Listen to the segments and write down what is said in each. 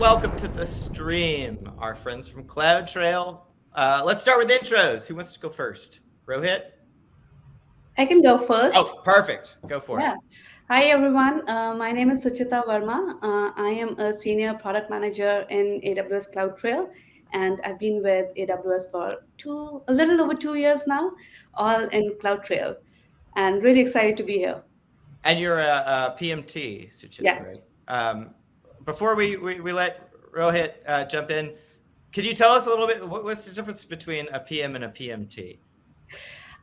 welcome to the stream, our friends from CloudTrail. Let's start with intros. Who wants to go first? Rohit? I can go first. Oh, perfect. Go for it. Hi, everyone. My name is Suchita Verma. I am a senior product manager in AWS CloudTrail, and I've been with AWS for a little over 2 years now, all in CloudTrail, and really excited to be here. And you're a PMT, Suchita, Yes. right? Before we let Rohit jump in, could you tell us a little bit, what's the difference between a PM and a PMT?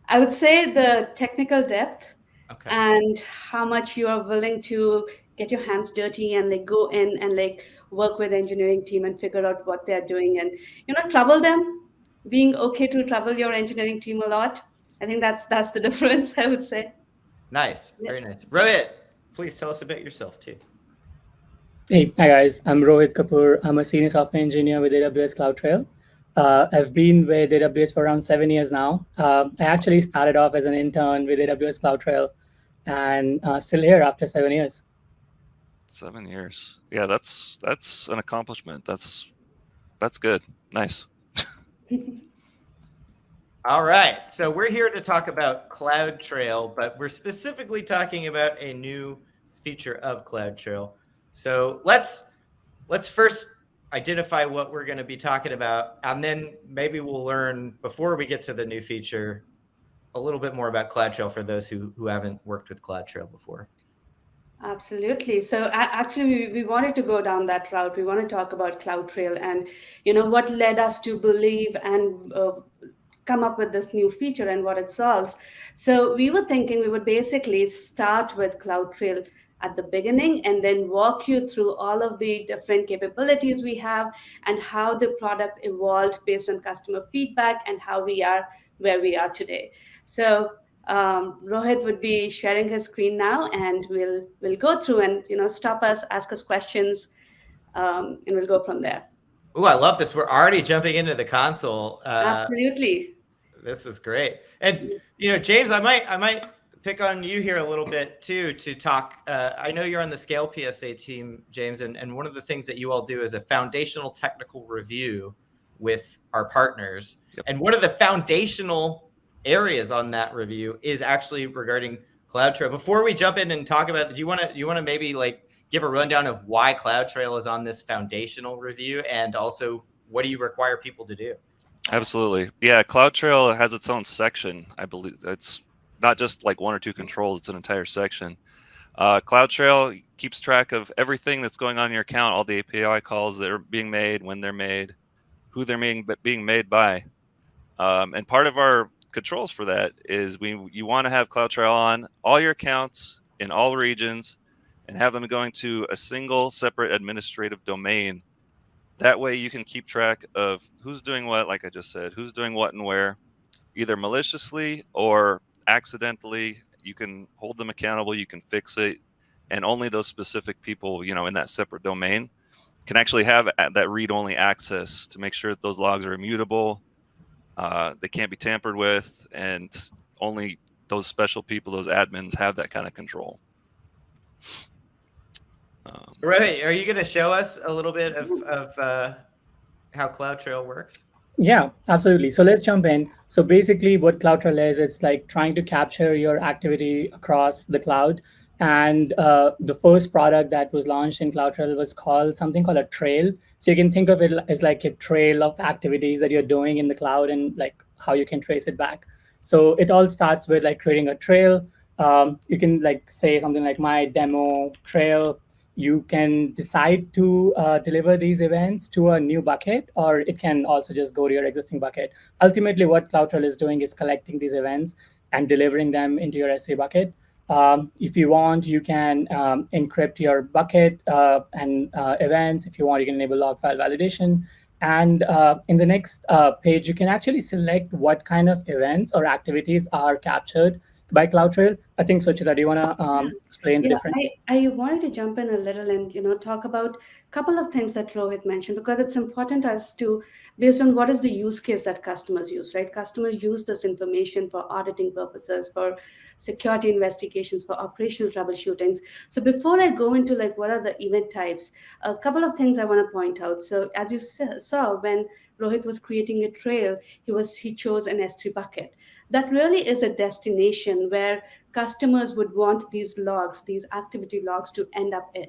I would say the technical depth Okay. and how much you are willing to get your hands dirty and go in and work with the engineering team and figure out what they're doing and trouble them, being okay to trouble your engineering team a lot. I think that's the difference, I would say. Nice. Very nice. Rohit, please tell us about yourself too. Hey, hi guys. I'm Rohit Kapoor. I'm a senior software engineer with AWS CloudTrail. I've been with AWS for around 7 years now. I actually started off as an intern with AWS CloudTrail and still here after 7 years. 7 years. Yeah, that's an accomplishment. That's good. Nice. All right. So we're here to talk about CloudTrail, but we're specifically talking about a new feature of CloudTrail. So let's first identify what we're going to be talking about, and then maybe we'll learn, before we get to the new feature, a little bit more about CloudTrail for those who haven't worked with CloudTrail before. Absolutely. So actually, we wanted to go down that route. We want to talk about CloudTrail and what led us to believe and come up with this new feature and what it solves. So we were thinking we would basically start with CloudTrail at the beginning and then walk you through all of the different capabilities we have and how the product evolved based on customer feedback and how we are where we are today. So Rohit would be sharing his screen now, and we'll go through and stop us, ask us questions, and we'll go from there. Oh, I love this. We're already jumping into the console. Absolutely. This is great. And James, I might pick on you here a little bit too to talk. I know you're on the Scale PSA team, James, and one of the things that you all do is a foundational technical review with our partners. Yep. And one of the foundational areas on that review is actually regarding CloudTrail. Before we jump in and talk about, do you want to maybe give a rundown of why CloudTrail is on this foundational review, and also what do you require people to do? Absolutely. Yeah, CloudTrail has its own section. I believe it's not just like one or two controls, it's an entire section. CloudTrail keeps track of everything that's going on in your account, all the API calls that are being made, when they're made, who they're being made by. And part of our controls for that is you want to have CloudTrail on all your accounts in all regions and have them going to a single separate administrative domain. That way you can keep track of who's doing what, like I just said, who's doing what and where, either maliciously or accidentally. You can hold them accountable, you can fix it, and only those specific people, in that separate domain can actually have that read-only access to make sure that those logs are immutable, they can't be tampered with, and only those special people, those admins, have that kind of control. Right. Are you going to show us a little bit of how CloudTrail works? Yeah, absolutely. So let's jump in. So basically what CloudTrail is, it's like trying to capture your activity across the cloud. And the first product that was launched in CloudTrail was something called a trail. So you can think of it as like a trail of activities that you're doing in the cloud and how you can trace it back. So it all starts with creating a trail. You can say something like my demo trail. You can decide to deliver these events to a new bucket, or it can also just go to your existing bucket. Ultimately, what CloudTrail is doing is collecting these events and delivering them into your S3 bucket. If you want, you can encrypt your bucket and events. If you want, you can enable log file validation. And in the next page, you can actually select what kind of events or activities are captured by CloudTrail. I think, Suchita, do you want to explain the difference? I wanted to jump in a little and talk about a couple of things that Rohit mentioned, because it's important as to, based on what is the use case that customers use, right? Customers use this information for auditing purposes, for security investigations, for operational troubleshootings. So before I go into like what are the event types, a couple of things I want to point out. So as you saw, when Rohit was creating a trail, he chose an S3 bucket. That really is a destination where customers would want these logs, these activity logs, to end up in,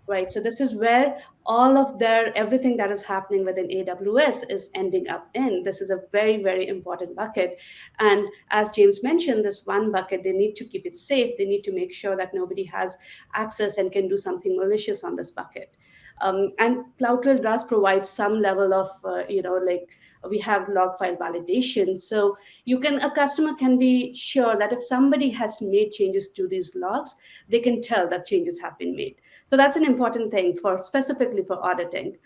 right? So this is where all of everything that is happening within AWS is ending up in. This is a very, very important bucket. And as James mentioned, this one bucket, they need to keep it safe. They need to make sure that nobody has access and can do something malicious on this bucket. And CloudTrail does provide some level of, like we have log file validation. So a customer can be sure that if somebody has made changes to these logs, they can tell that changes have been made. So that's an important thing specifically for auditing.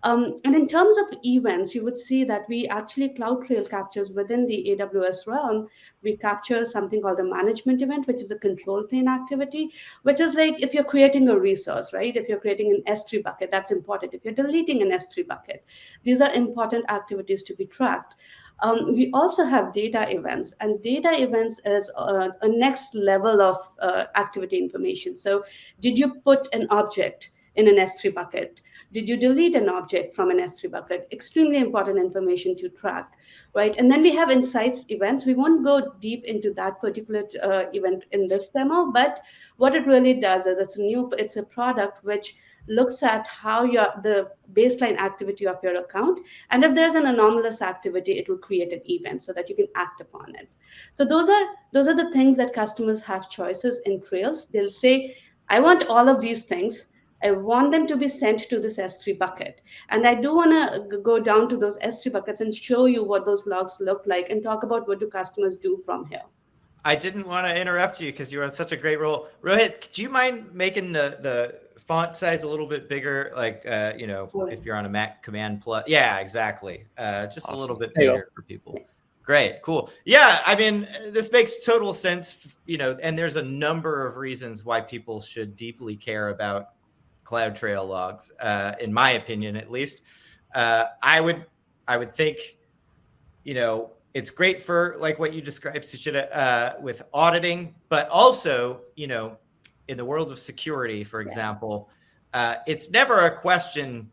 And in terms of events, you would see that we actually, CloudTrail captures within the AWS realm, we capture something called a management event, which is a control plane activity, which is like if you're creating a resource, right? If you're creating an S3 bucket, that's important. If you're deleting an S3 bucket, these are important activities to be tracked. We also have data events, and data events is a next level of activity information. So did you put an object in an S3 bucket? Did you delete an object from an S3 bucket? Extremely important information to track, right? And then we have insights events. We won't go deep into that particular event in this demo, but what it really does is it's a product which looks at how the baseline activity of your account, and if there's an anomalous activity, it will create an event so that you can act upon it. So those are the things that customers have choices in Trails. They'll say, I want all of these things. I want them to be sent to this S3 bucket. And I do want to go down to those S3 buckets and show you what those logs look like and talk about what do customers do from here. I didn't want to interrupt you because you were on such a great role. Rohit, do you mind making the font size a little bit bigger? Like, if you're on a Mac, Command plus. Yeah, exactly. Just awesome. A little bit bigger for people. Great, cool. Yeah, I mean, this makes total sense, and there's a number of reasons why people should deeply care about CloudTrail logs, in my opinion, at least. I would think, it's great for like what you described, Suchita, with auditing, but also, in the world of security, for example, it's never a question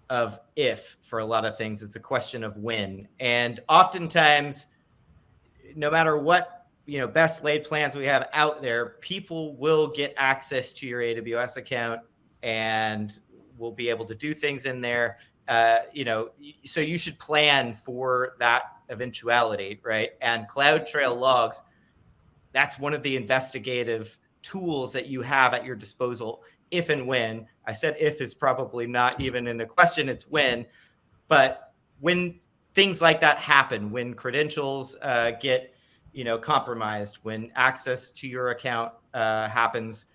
of if for a lot of things. It's a question of when. And oftentimes, no matter what, best laid plans we have out there, people will get access to your AWS account and will be able to do things in there. So you should plan for that eventuality, right? And CloudTrail logs, that's one of the investigative tools that you have at your disposal if and when. I said if is probably not even in the question, it's when. But when things like that happen, when credentials get compromised, when access to your account happens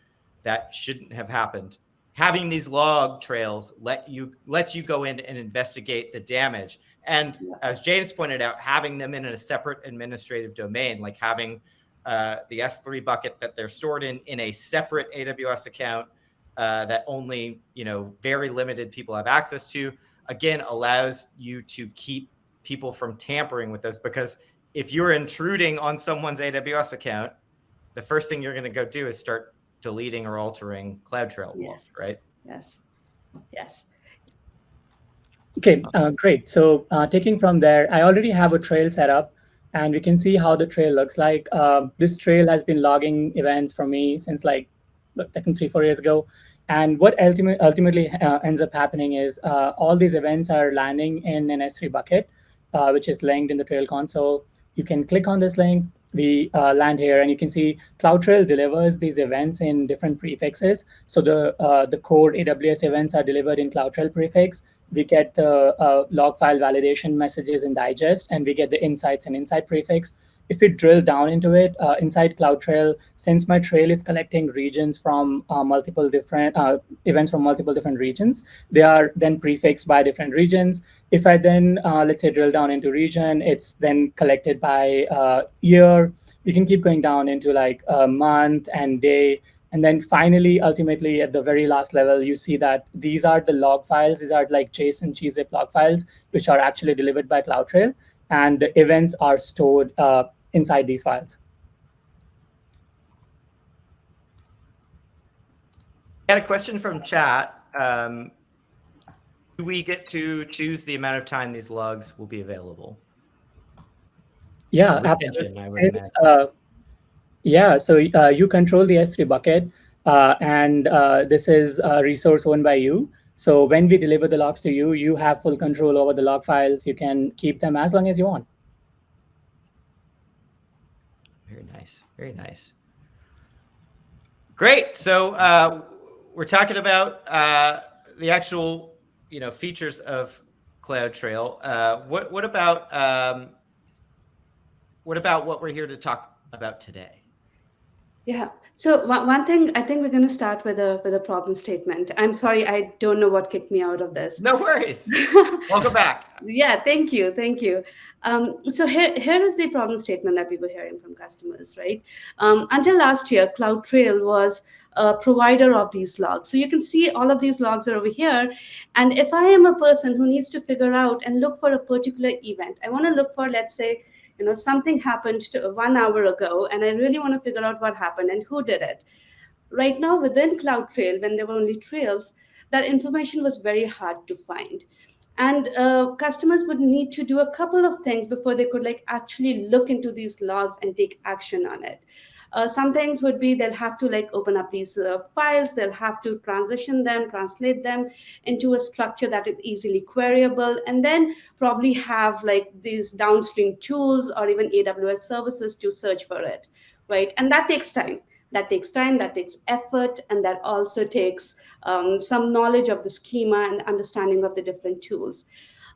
that shouldn't have happened, having these log trails lets you go in and investigate the damage. And as James pointed out, having them in a separate administrative domain, like having the S3 bucket that they're stored in a separate AWS account that only very limited people have access to, again, allows you to keep people from tampering with those. Because if you're intruding on someone's AWS account, the first thing you're going to go do is start deleting or altering CloudTrail logs, right? Yes. Okay, great. So taking from there, I already have a trail set up, and we can see how the trail looks like. This trail has been logging events for me since I think 3-4 years ago. And what ultimately ends up happening is all these events are landing in an S3 bucket, which is linked in the Trail console. You can click on this link. We land here, and you can see CloudTrail delivers these events in different prefixes. So the core AWS events are delivered in CloudTrail prefix. We get the log file validation messages in digest, and we get the insights and insight prefix. If we drill down into it, inside CloudTrail, since my trail is collecting regions from multiple different events from multiple different regions, they are then prefixed by different regions. If I then, let's say, drill down into region, it's then collected by year. you can keep going down into like a month and day. And then finally, ultimately, at the very last level, you see that these are the log files. These are like JSON, gzip log files, which are actually delivered by CloudTrail. And the events are stored inside these files. I had a question from chat. Do we get to choose the amount of time these logs will be available? Yeah, Retention, absolutely. I would imagine. Yeah, so you control the S3 bucket, and this is a resource owned by you. So when we deliver the logs to you, you have full control over the log files. You can keep them as long as you want. Very nice. Very nice. Great. So we're talking about the actual, features of CloudTrail. What about what we're here to talk about today? Yeah. So one thing, I think we're going to start with a problem statement. I'm sorry, I don't know what kicked me out of this. No worries. Welcome back. Yeah, thank you. So here is the problem statement that we were hearing from customers, right? Until last year, CloudTrail was a provider of these logs. So you can see all of these logs are over here. And if I am a person who needs to figure out and look for a particular event, I want to look for, let's say, something happened 1 hour ago, and I really want to figure out what happened and who did it. Right now, within CloudTrail, when there were only trails, that information was very hard to find. And customers would need to do a couple of things before they could actually look into these logs and take action on it. Some things would be they'll have to open up these files, they'll have to transition them, translate them into a structure that is easily queryable, and then probably have these downstream tools or even AWS services to search for it, right? And that takes time. That takes effort, and that also takes some knowledge of the schema and understanding of the different tools.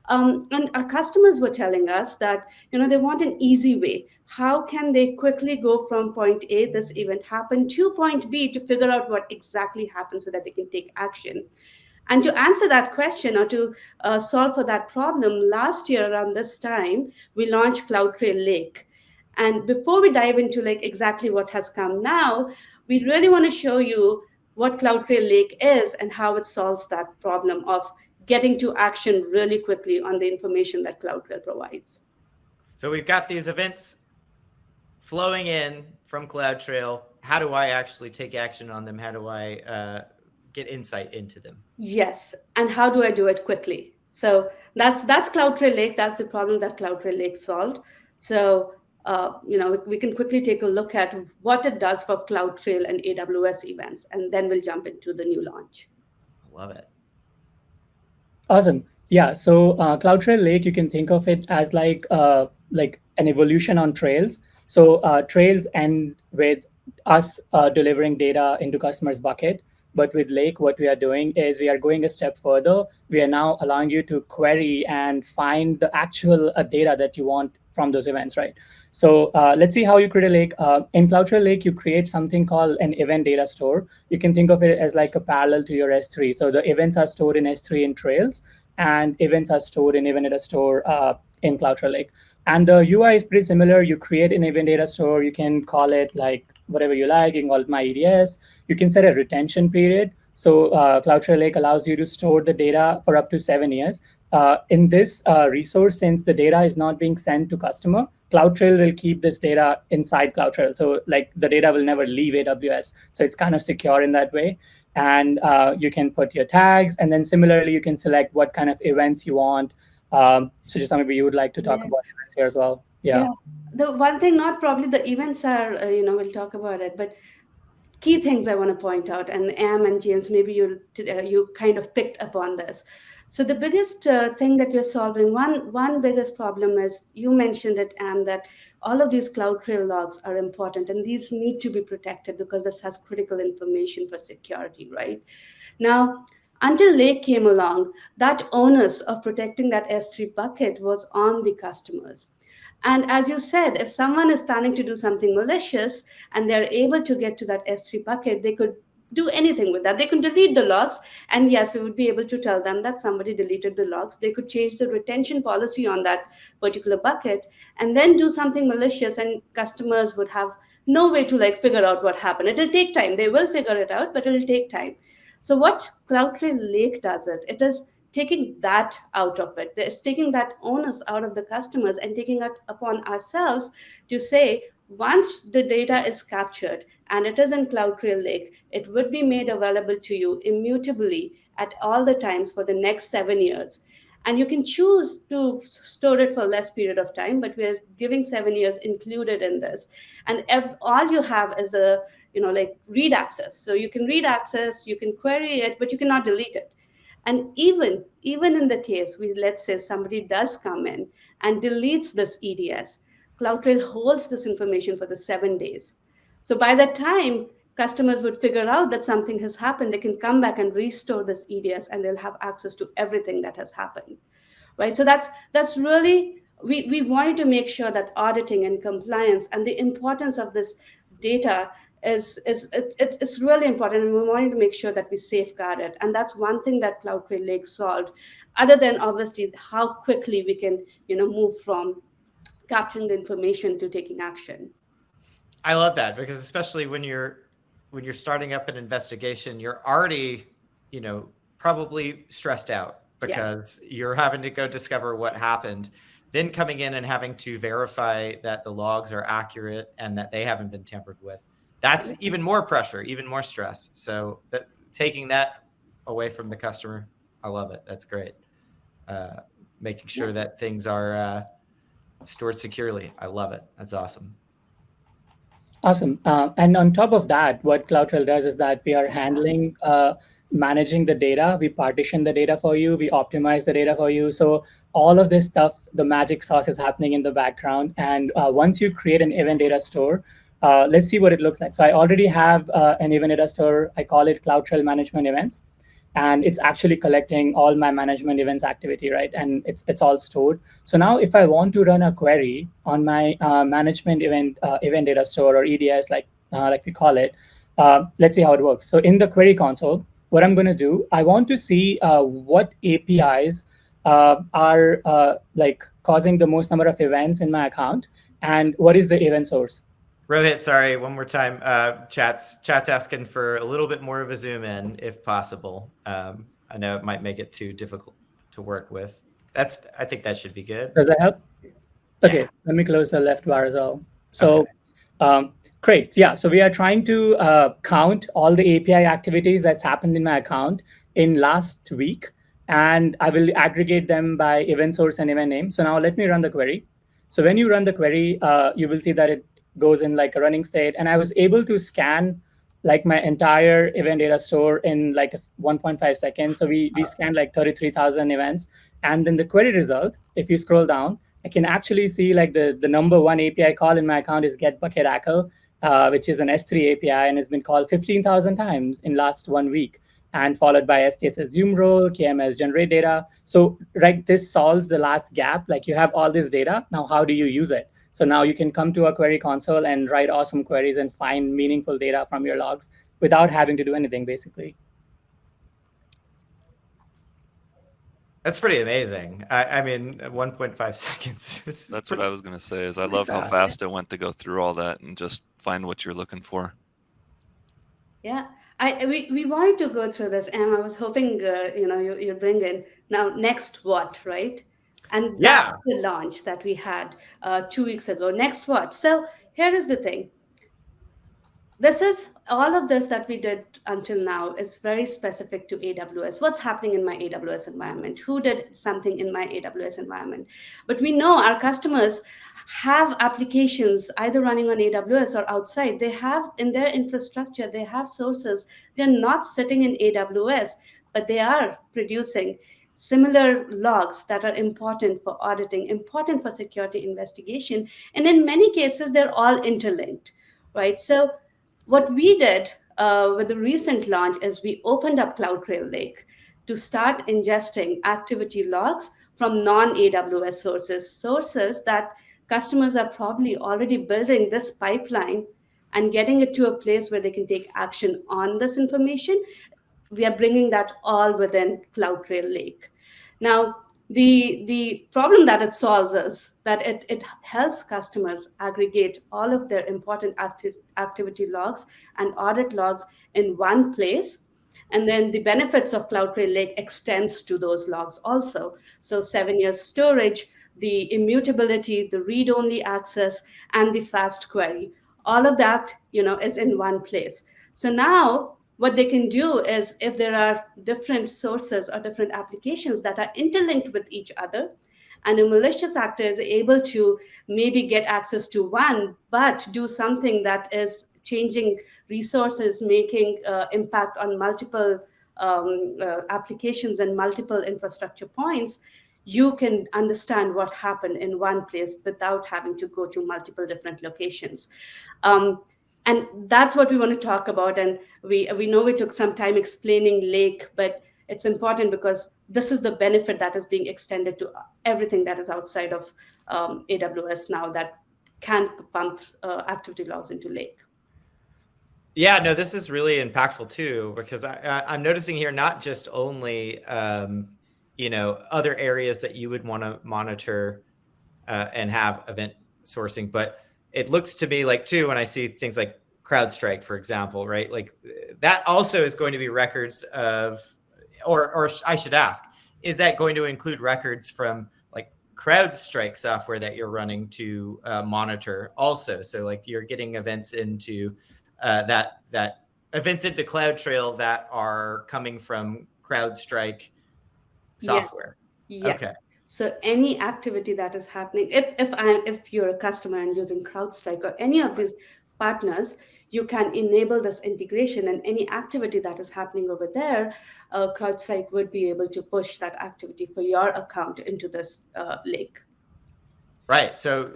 And our customers were telling us that they want an easy way. How can they quickly go from point A, this event happened, to point B to figure out what exactly happened so that they can take action? And to answer that question, or to solve for that problem, last year around this time, we launched CloudTrail Lake. And before we dive into exactly what has come now, we really want to show you what CloudTrail Lake is and how it solves that problem of getting to action really quickly on the information that CloudTrail provides. So we've got these events flowing in from CloudTrail. How do I actually take action on them? How do I get insight into them? Yes, and how do I do it quickly? So that's CloudTrail Lake. That's the problem that CloudTrail Lake solved. So we can quickly take a look at what it does for CloudTrail and AWS events, and then we'll jump into the new launch. I love it. Awesome. Yeah. So CloudTrail Lake, you can think of it as like an evolution on Trails. So Trails end with us delivering data into customers' bucket. But with Lake, what we are doing is we are going a step further. We are now allowing you to query and find the actual data that you want from those events, right? So let's see how you create a lake. In CloudTrail Lake, you create something called an event data store. You can think of it as like a parallel to your S3. So the events are stored in S3 in Trails, and events are stored in event data store in CloudTrail Lake. And the UI is pretty similar. You create an event data store. You can call it like whatever you like. You can call it my EDS. You can set a retention period. So CloudTrail Lake allows you to store the data for up to 7 years. In this resource, since the data is not being sent to customer, CloudTrail will keep this data inside CloudTrail. So like the data will never leave AWS. So it's kind of secure in that way. And you can put your tags. And then similarly, you can select what kind of events you want. So just maybe you would like to talk about events here as well. Yeah. The one thing, not probably the events are, we'll talk about it, but key things I want to point out, and Am and James, maybe you kind of picked up on this. So the biggest thing that we're solving, one biggest problem is, you mentioned it, Am, that all of these CloudTrail logs are important, and these need to be protected because this has critical information for security, right? Now, until Lake came along, that onus of protecting that S3 bucket was on the customers. And as you said, if someone is planning to do something malicious and they're able to get to that S3 bucket, they could do anything with that. They can delete the logs, and yes, we would be able to tell them that somebody deleted the logs. They could change the retention policy on that particular bucket and then do something malicious, and customers would have no way to like figure out what happened. It'll take time. They will figure it out, but it'll take time. So what CloudTrail Lake does, it is taking that out of it. It's taking that onus out of the customers and taking it upon ourselves to say, once the data is captured and it is in CloudTrail Lake, it would be made available to you immutably at all the times for the next 7 years. And you can choose to store it for less period of time, but we're giving 7 years included in this. And all you have is a, like read access. So you can read access, you can query it, but you cannot delete it. And even in the case, let's say somebody does come in and deletes this EDS, CloudTrail holds this information for the 7 days. So by that time, customers would figure out that something has happened. They can come back and restore this EDS, and they'll have access to everything that has happened, right? So that's really, we wanted to make sure that auditing and compliance and the importance of this data it's really important, and we wanted to make sure that we safeguard it. And that's one thing that CloudTrail Lake solved, other than obviously how quickly we can move from capturing the information to taking action. I love that, because especially when you're starting up an investigation, you're already, probably stressed out because you're having to go discover what happened, then coming in and having to verify that the logs are accurate and that they haven't been tampered with. That's even more pressure, even more stress. So taking that away from the customer, I love it. That's great. Making sure that things are stored securely. I love it. That's awesome. Awesome. And on top of that, what CloudTrail does is that we are handling, managing the data. We partition the data for you. We optimize the data for you. So all of this stuff, the magic sauce is happening in the background. And once you create an event data store, let's see what it looks like. So I already have an event data store. I call it CloudTrail Management Events. And it's actually collecting all my management events activity, right? And it's all stored. So now if I want to run a query on my management event data store, or EDS, like we call it, let's see how it works. So in the query console, what I'm going to do, I want to see what APIs are like causing the most number of events in my account, and what is the event source. Rohit, sorry, one more time. Chat's asking for a little bit more of a zoom in, if possible. I know it might make it too difficult to work with. I think that should be good. Does that help? Okay, yeah. Let me close the left bar as well. So, okay. Great. Yeah, so we are trying to count all the API activities that's happened in my account in last week, and I will aggregate them by event source and event name. So now let me run the query. So when you run the query, you will see that it goes in like a running state, and I was able to scan like my entire event data store in like 1.5 seconds. So we scanned like 33,000 events, and then the query result, if you scroll down, I can actually see like the number one API call in my account is get bucket echo, which is an S3 API, and it's been called 15,000 times in last 1 week, and followed by STS assume role, KMS generate data. So right, this solves the last gap. Like you have all this data, now how do you use it? So now you can come to a query console and write awesome queries and find meaningful data from your logs without having to do anything, basically. That's pretty amazing. I mean, 1.5 seconds. That's what I was going to say. Is I love how fast it went to go through all that and just find what you're looking for. Yeah, we wanted to go through this, and I was hoping you bring in now next what, right? And that's the launch that we had 2 weeks ago. Next what? So here is the thing. This is all of this that we did until now is very specific to AWS. What's happening in my AWS environment? Who did something in my AWS environment? But we know our customers have applications either running on AWS or outside. They have in their infrastructure, they have sources. They're not sitting in AWS, but they are producing similar logs that are important for auditing, important for security investigation. And in many cases, they're all interlinked, right? So what we did with the recent launch is we opened up CloudTrail Lake to start ingesting activity logs from non-AWS sources that customers are probably already building this pipeline and getting it to a place where they can take action on this information. We are bringing that all within CloudTrail Lake. Now, the problem that it solves is that it helps customers aggregate all of their important activity logs and audit logs in one place. And then the benefits of CloudTrail Lake extends to those logs also. So 7 years storage, the immutability, the read-only access, and the fast query. All of that, is in one place. So now what they can do is, if there are different sources or different applications that are interlinked with each other, and a malicious actor is able to maybe get access to one, but do something that is changing resources, making impact on multiple applications and multiple infrastructure points, you can understand what happened in one place without having to go to multiple different locations. And that's what we want to talk about. And we know we took some time explaining Lake, but it's important because this is the benefit that is being extended to everything that is outside of AWS now that can pump activity logs into Lake. Yeah, no, this is really impactful too, because I'm noticing here not just only other areas that you would want to monitor and have event sourcing, but it looks to me like too, when I see things like CrowdStrike, for example, right? Like that also is going to be records of, or I should ask, is that going to include records from like CrowdStrike software that you're running to monitor also? So like you're getting events into that events into CloudTrail that are coming from CrowdStrike software. Yes. Yeah. Okay. So any activity that is happening, if you're a customer and using CrowdStrike or any of these partners, you can enable this integration, and any activity that is happening over there, CrowdStrike would be able to push that activity for your account into this lake. Right. So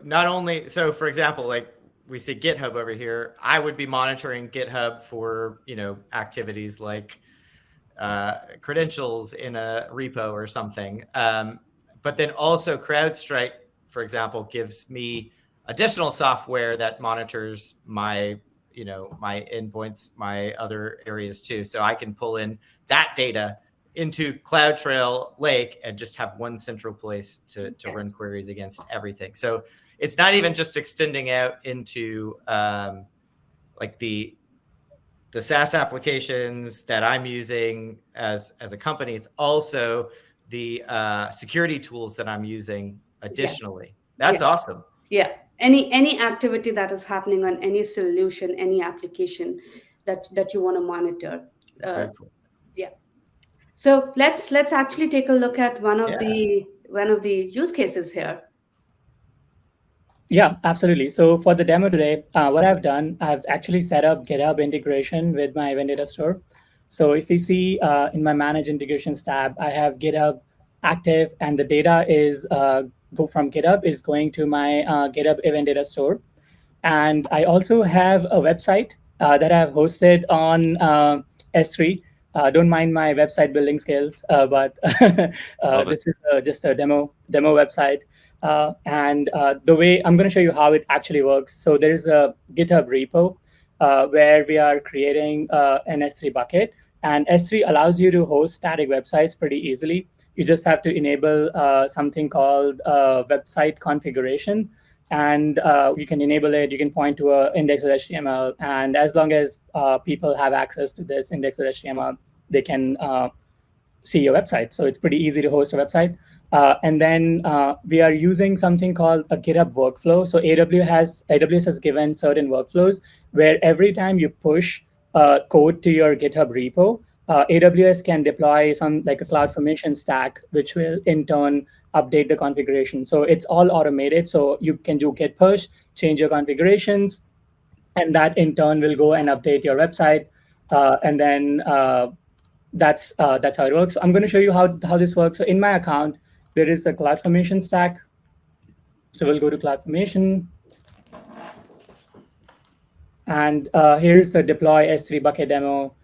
for example, like we see GitHub over here, I would be monitoring GitHub for, activities like credentials in a repo or something. But then also CrowdStrike, for example, gives me additional software that monitors my endpoints, my other areas too. So I can pull in that data into CloudTrail Lake and just have one central place to run queries against everything. So it's not even just extending out into like the SaaS applications that I'm using as a company. It's also the security tools that I'm using additionally. That's awesome. Yeah. Any activity that is happening on any solution, any application that you want to monitor. Very cool. Yeah. So let's actually take a look at one of the use cases here. Yeah, absolutely. So for the demo today, what I've done, I've actually set up GitHub integration with my event data store. So if you see in my Manage Integrations tab, I have GitHub active, and the data is from GitHub is going to my GitHub event data store. And I also have a website that I've hosted on S3. Don't mind my website building skills, but this is just a demo website. And the way I'm going to show you how it actually works. So there's a GitHub repo where we are creating an S3 bucket, and S3 allows you to host static websites pretty easily. You just have to enable something called website configuration, and you can enable it. You can point to an index.html, and as long as people have access to this index.html, they can see your website. So it's pretty easy to host a website. And then we are using something called a GitHub workflow. So AWS has given certain workflows where every time you push code to your GitHub repo, AWS can deploy some like a CloudFormation stack, which will in turn update the configuration. So it's all automated. So you can do git push, change your configurations, and that in turn will go and update your website. And then that's how it works. So I'm going to show you how this works. So in my account, there is a CloudFormation stack. So we'll go to CloudFormation. And here's the deploy S3 bucket demo,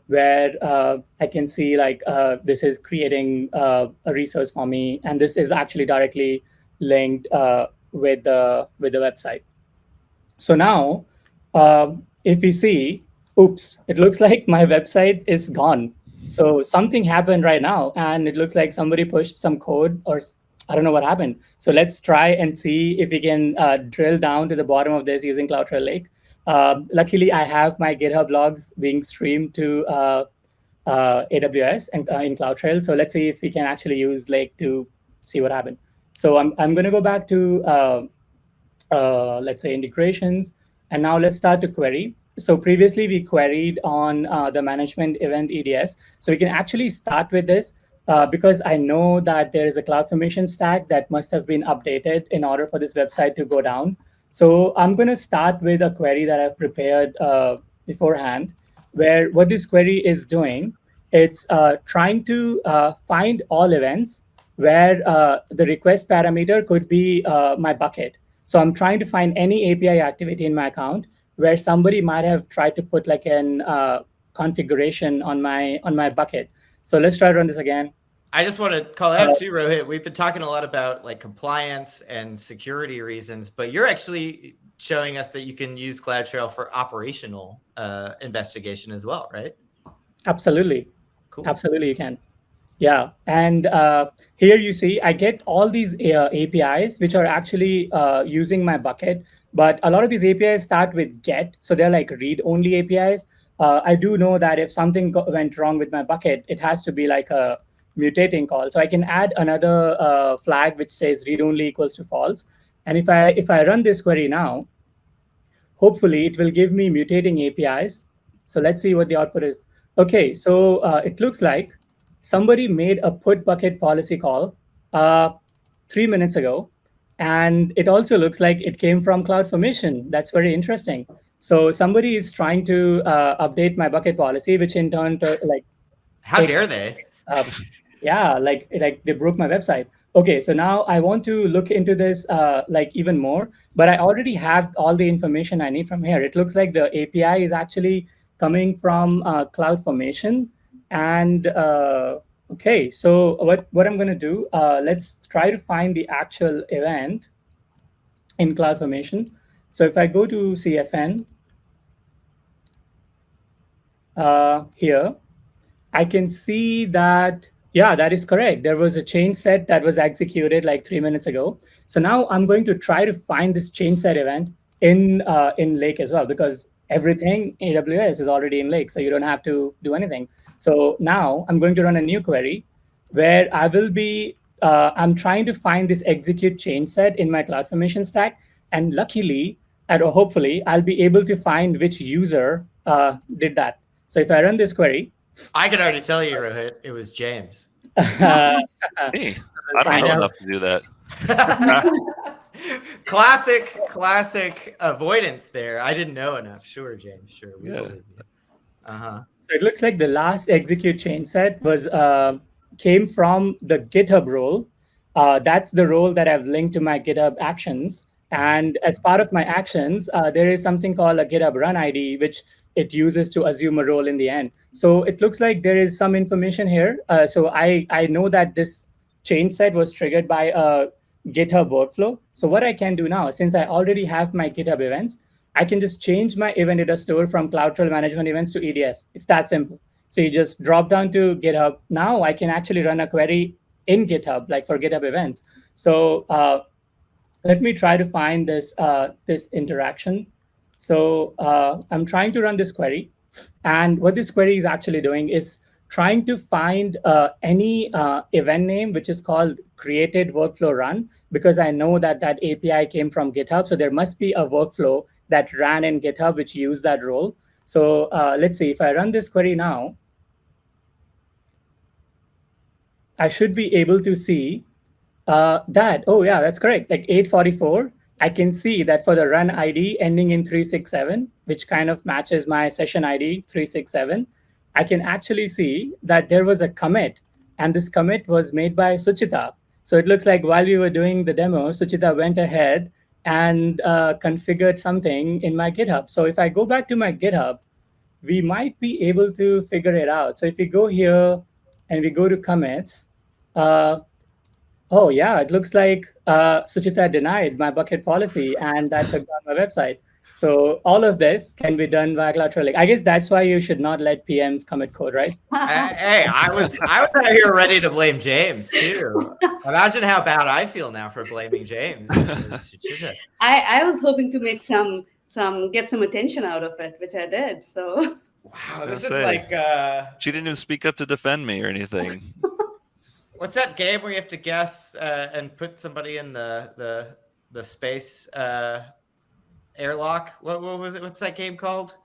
where I can see like this is creating a resource for me. And this is actually directly linked with the website. So now if we see, oops, it looks like my website is gone. So something happened right now, and it looks like somebody pushed some code, or I don't know what happened. So let's try and see if we can drill down to the bottom of this using CloudTrail Lake. Luckily, I have my GitHub logs being streamed to AWS and in CloudTrail. So let's see if we can actually use Lake to see what happened. So I'm going to go back to let's say integrations, and now let's start to query. So previously we queried on the management event EDS. So we can actually start with this because I know that there is a CloudFormation stack that must have been updated in order for this website to go down. So I'm going to start with a query that I've prepared beforehand, where what this query is doing, it's trying to find all events where the request parameter could be my bucket. So I'm trying to find any API activity in my account where somebody might have tried to put like an configuration on my bucket. So let's try to run this again. I just want to call out too, Rohit. We've been talking a lot about like compliance and security reasons, but you're actually showing us that you can use CloudTrail for operational investigation as well, right? Absolutely. Cool. Absolutely, you can. Yeah, and here you see I get all these APIs which are actually using my bucket, but a lot of these APIs start with get, so they're like read-only APIs. I do know that if something went wrong with my bucket, it has to be like a mutating call. So I can add another flag which says read-only equals to false. And if I run this query now, hopefully it will give me mutating APIs. So let's see what the output is. Okay, so it looks like somebody made a put bucket policy call 3 minutes ago. And it also looks like it came from CloudFormation. That's very interesting. So somebody is trying to update my bucket policy, which in turn, how dare they? Yeah, like they broke my website. Okay, so now I want to look into this even more, but I already have all the information I need from here. It looks like the API is actually coming from CloudFormation. And okay, so what I'm going to do, let's try to find the actual event in CloudFormation. So if I go to CFN here, I can see that, yeah, that is correct. There was a change set that was executed like 3 minutes ago. So now I'm going to try to find this change set event in Lake as well, because everything AWS is already in Lake, so you don't have to do anything. So now I'm going to run a new query where I will be, I'm trying to find this execute change set in my CloudFormation stack. And luckily, or hopefully, I'll be able to find which user did that. So if I run this query, I can already tell you, Rohit, it was James. Hey, I don't know enough to do that. Classic avoidance there. I didn't know enough. Sure, James. Sure. Yeah. So it looks like the last execute change set was came from the GitHub role. That's the role that I've linked to my GitHub actions. And as part of my actions, there is something called a GitHub run ID, which it uses to assume a role in the end. So it looks like there is some information here. So I know that this change set was triggered by a GitHub workflow. So what I can do now, since I already have my GitHub events, I can just change my event data store from CloudTrail management events to EDS. It's that simple. So you just drop down to GitHub. Now I can actually run a query in GitHub, like for GitHub events. So let me try to find this this interaction. So I'm trying to run this query. And what this query is actually doing is trying to find any event name which is called created workflow run, because I know that that API came from GitHub. So there must be a workflow that ran in GitHub which used that role. So let's see, if I run this query now, I should be able to see that, oh yeah, that's correct. Like 844, I can see that for the run ID ending in 367, which kind of matches my session ID 367, I can actually see that there was a commit, and this commit was made by Suchita. So it looks like while we were doing the demo, Suchita went ahead and configured something in my GitHub. So if I go back to my GitHub, we might be able to figure it out. So if we go here and we go to commits, oh yeah, it looks like Suchita denied my bucket policy, and that took down my website. So all of this can be done via CloudTrail Lake. I guess that's why you should not let PMs commit code, right? Hey, I was out here ready to blame James too. Imagine how bad I feel now for blaming James. I was hoping to make get some attention out of it, which I did. So wow, this is like she didn't even speak up to defend me or anything. What's that game where you have to guess and put somebody in the space airlock? What was it? What's that game called?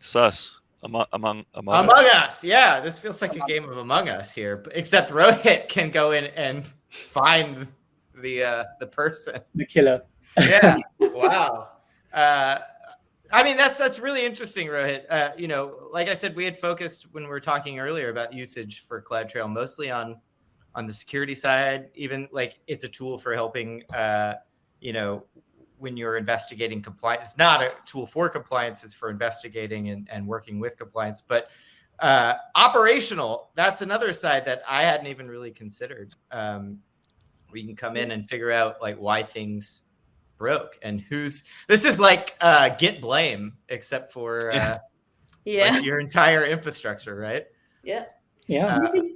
Sus. Among Us. Yeah, this feels like a game of Among Us here, except Rohit can go in and find the person, the killer. Yeah. Wow. I mean, that's really interesting, Rohit. You know, like I said, we had focused when we were talking earlier about usage for CloudTrail mostly on the security side. Even like it's a tool for helping, you know, when you're investigating compliance. It's not a tool for compliance, it's for investigating and working with compliance. But operational, that's another side that I hadn't even really considered. We can come in and figure out like why things broke and this is like Git blame, except for like your entire infrastructure, right? Yeah.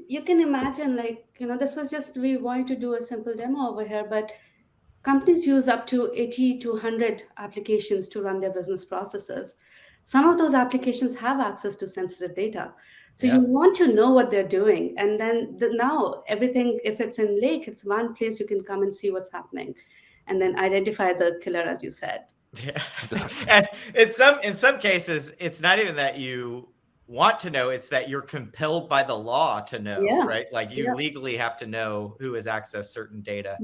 You can imagine, like, you know, this was just, we wanted to do a simple demo over here, but companies use up to 80 to 100 applications to run their business processes. Some of those applications have access to sensitive data. So you want to know what they're doing. And then now everything, if it's in Lake, it's one place you can come and see what's happening and then identify the killer, as you said. Yeah. And in some cases, it's not even that you want to know, it's that you're compelled by the law to know, right? Like you legally have to know who has accessed certain data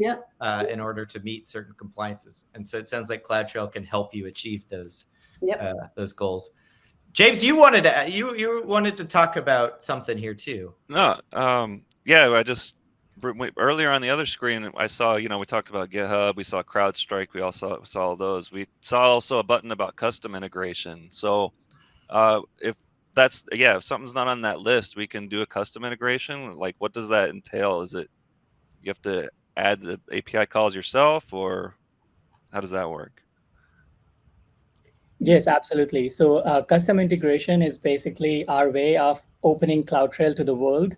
in order to meet certain compliances. And so it sounds like CloudTrail can help you achieve those goals. James, you wanted to talk about something here too. No, I just earlier on the other screen I saw, you know, we talked about GitHub, we saw CrowdStrike, we also saw those. We saw also a button about custom integration. So if something's not on that list, we can do a custom integration. Like, what does that entail? Is it you have to add the API calls yourself, or how does that work? Yes, absolutely. So custom integration is basically our way of opening CloudTrail to the world.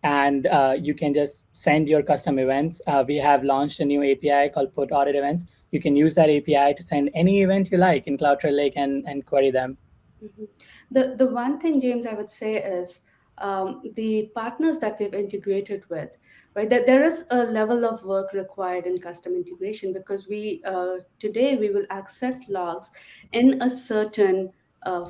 And you can just send your custom events. We have launched a new API called Put Audit Events. You can use that API to send any event you like in CloudTrail Lake and query them. Mm-hmm. The one thing, James, I would say is the partners that we've integrated with, right? That there is a level of work required in custom integration because today we will accept logs in a certain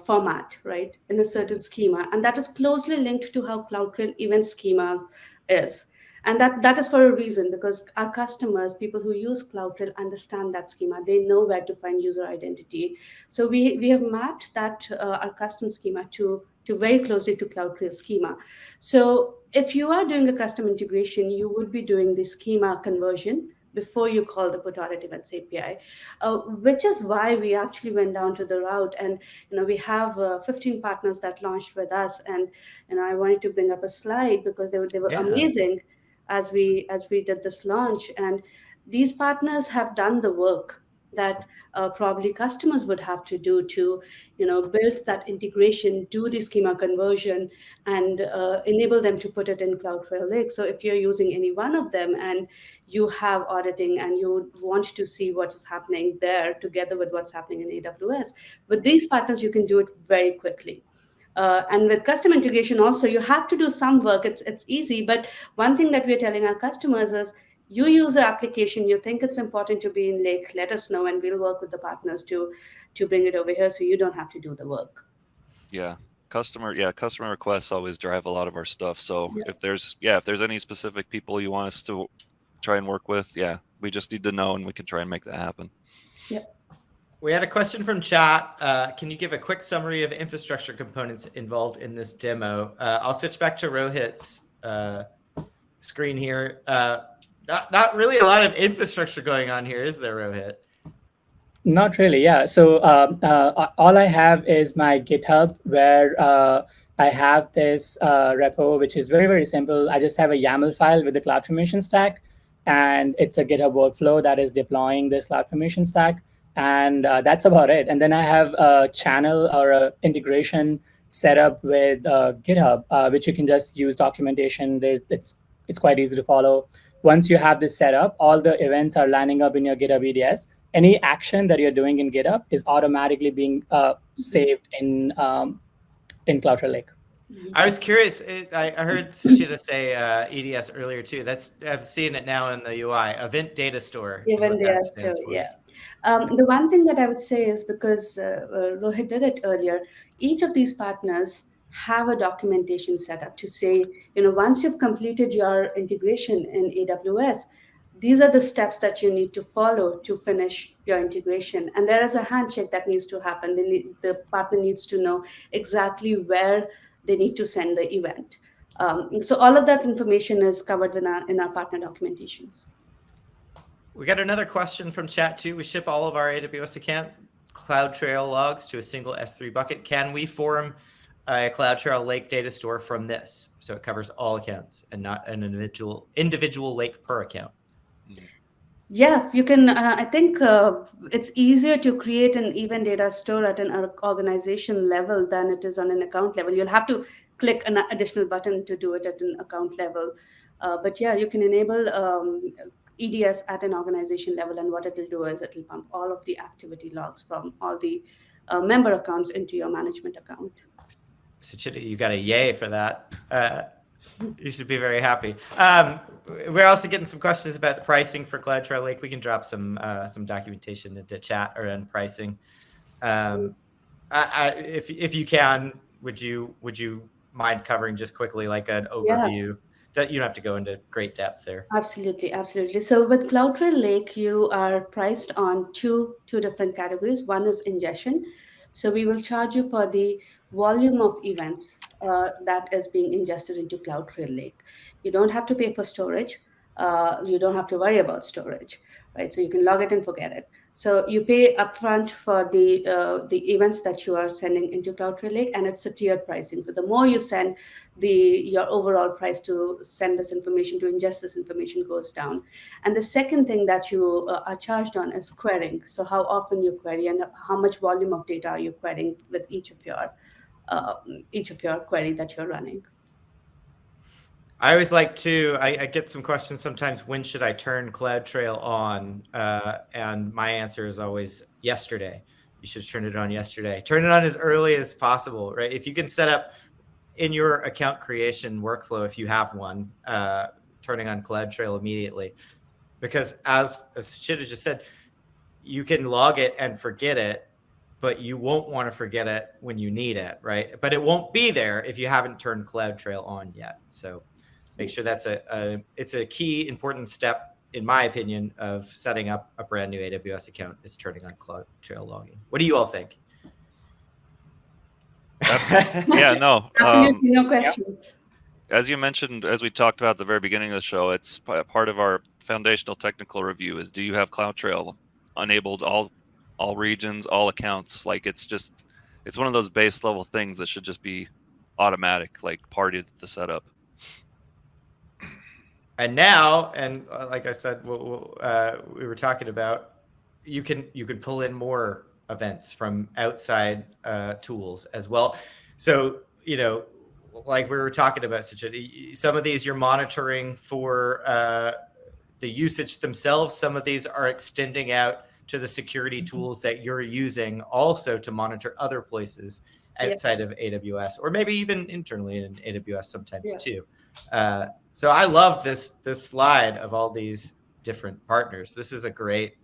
format, right? In a certain schema, and that is closely linked to how CloudTrail event schemas is. And that is for a reason, because our customers, people who use CloudTrail, understand that schema. They know where to find user identity. So we have mapped that our custom schema to very closely to CloudTrail schema. So if you are doing a custom integration, you would be doing the schema conversion before you call the Put Audit Events API, which is why we actually went down to the route. And we have 15 partners that launched with us. And I wanted to bring up a slide because they were amazing as we did this launch. And these partners have done the work that probably customers would have to do to build that integration, do the schema conversion, and enable them to put it in CloudTrail Lake. So if you're using any one of them and you have auditing and you want to see what is happening there together with what's happening in AWS, with these partners you can do it very quickly. And with custom integration also, you have to do some work. It's easy, but one thing that we're telling our customers is, you use an application, you think it's important to be in Lake, let us know, and we'll work with the partners to bring it over here so you don't have to do the work. Customer requests always drive a lot of our stuff. So if there's any specific people you want us to try and work with, we just need to know and we can try and make that happen. Yep. We had a question from chat. Can you give a quick summary of infrastructure components involved in this demo? I'll switch back to Rohit's screen here. Not really a lot of infrastructure going on here, is there, Rohit? Not really, yeah. So all I have is my GitHub, where I have this repo, which is very, very simple. I just have a YAML file with the CloudFormation stack, and it's a GitHub workflow that is deploying this CloudFormation stack. and that's about it. And then I have a channel or a integration set up with GitHub, which you can just use documentation. It's quite easy to follow. Once you have this set up, all the events are lining up in your GitHub EDS. Any action that you're doing in GitHub is automatically being saved in CloudTrail Lake. I was curious. I heard Suchita say EDS earlier too. I've seen it now in the UI. Event Data Store. Event Data Store, yeah. The one thing that I would say is, because Rohit did it earlier, each of these partners have a documentation set up to say, once you've completed your integration in AWS, these are the steps that you need to follow to finish your integration. And there is a handshake that needs to happen. The partner needs to know exactly where they need to send the event. So all of that information is covered in our partner documentations. We got another question from chat too. We ship all of our AWS account CloudTrail logs to a single S3 bucket. Can we form a CloudTrail Lake data store from this? So it covers all accounts and not an individual lake per account. Yeah, you can. I think it's easier to create an event data store at an organization level than it is on an account level. You'll have to click an additional button to do it at an account level. But yeah, you can enable EDS at an organization level, and what it will do is it will pump all of the activity logs from all the member accounts into your management account. Suchita, you got a yay for that. You should be very happy. We're also getting some questions about the pricing for CloudTrail Lake. We can drop some documentation into chat around pricing. If you can, would you mind covering just quickly like an overview? Yeah. That you don't have to go into great depth there. Absolutely, absolutely. So with CloudTrail Lake, you are priced on two different categories. One is ingestion. So we will charge you for the volume of events that is being ingested into CloudTrail Lake. You don't have to pay for storage. You don't have to worry about storage, right? So you can log it and forget it. So you pay upfront for the events that you are sending into CloudTrail Lake, and it's a tiered pricing. So the more you send, your overall price to send this information, to ingest this information, goes down. And the second thing that you are charged on is querying. So how often you query and how much volume of data are you querying with each of your query that you're running. I always like to, I get some questions sometimes, when should I turn CloudTrail on? And my answer is always yesterday. You should turn it on yesterday. Turn it on as early as possible, right? If you can set up in your account creation workflow, if you have one, turning on CloudTrail immediately. Because as Suchita just said, you can log it and forget it, but you won't want to forget it when you need it, right? But it won't be there if you haven't turned CloudTrail on yet. So make sure that's it's a key important step, in my opinion, of setting up a brand new AWS account, is turning on CloudTrail logging. What do you all think? Yeah, no. Absolutely, no questions. As you mentioned, as we talked about at the very beginning of the show, it's part of our foundational technical review is, do you have CloudTrail enabled all regions, all accounts? Like it's one of those base level things that should just be automatic, like part of the setup. And now, and like I said, we were talking about, you can pull in more events from outside tools as well. So, like we were talking about, some of these you're monitoring for the usage themselves. Some of these are extending out to the security tools that you're using also to monitor other places outside of AWS, or maybe even internally in AWS sometimes too. So I love this slide of all these different partners. This is a great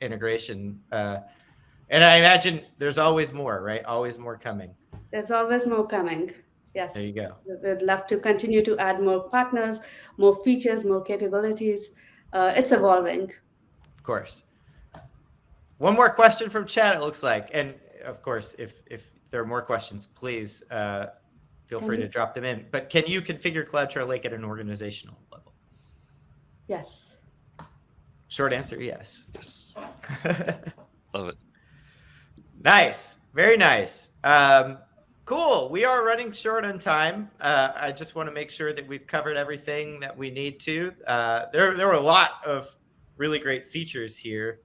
integration. And I imagine there's always more, right? Always more coming. There's always more coming. Yes. There you go. We'd love to continue to add more partners, more features, more capabilities. It's evolving. Of course. One more question from chat, it looks like. And of course, if there are more questions, please feel free to drop them in. But can you configure CloudTrail Lake at an organizational level? Yes. Short answer, yes. Yes. Love it. Nice. Very nice. Cool. We are running short on time. I just want to make sure that we've covered everything that we need to. There were a lot of really great features here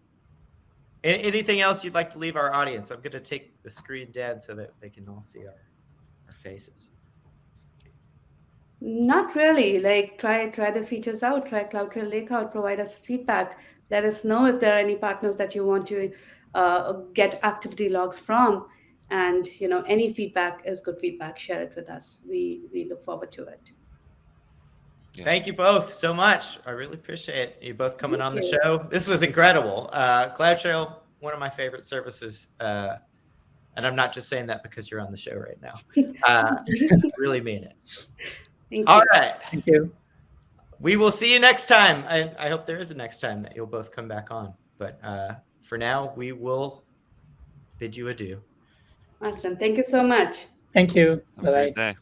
Anything else you'd like to leave our audience? I'm going to take the screen down so that they can all see our faces. Not really. Like try the features out, try CloudTrail Lake out, provide us feedback. Let us know if there are any partners that you want to get activity logs from. And any feedback is good feedback. Share it with us. We look forward to it. Yeah. Thank you both so much. I really appreciate you both coming on the show. This was incredible. CloudTrail, one of my favorite services. And I'm not just saying that because you're on the show right now. I really mean it. Thank you. All right. Thank you. We will see you next time. I hope there is a next time that you'll both come back on. But for now, we will bid you adieu. Awesome. Thank you so much. Thank you. Have a Bye-bye. great day.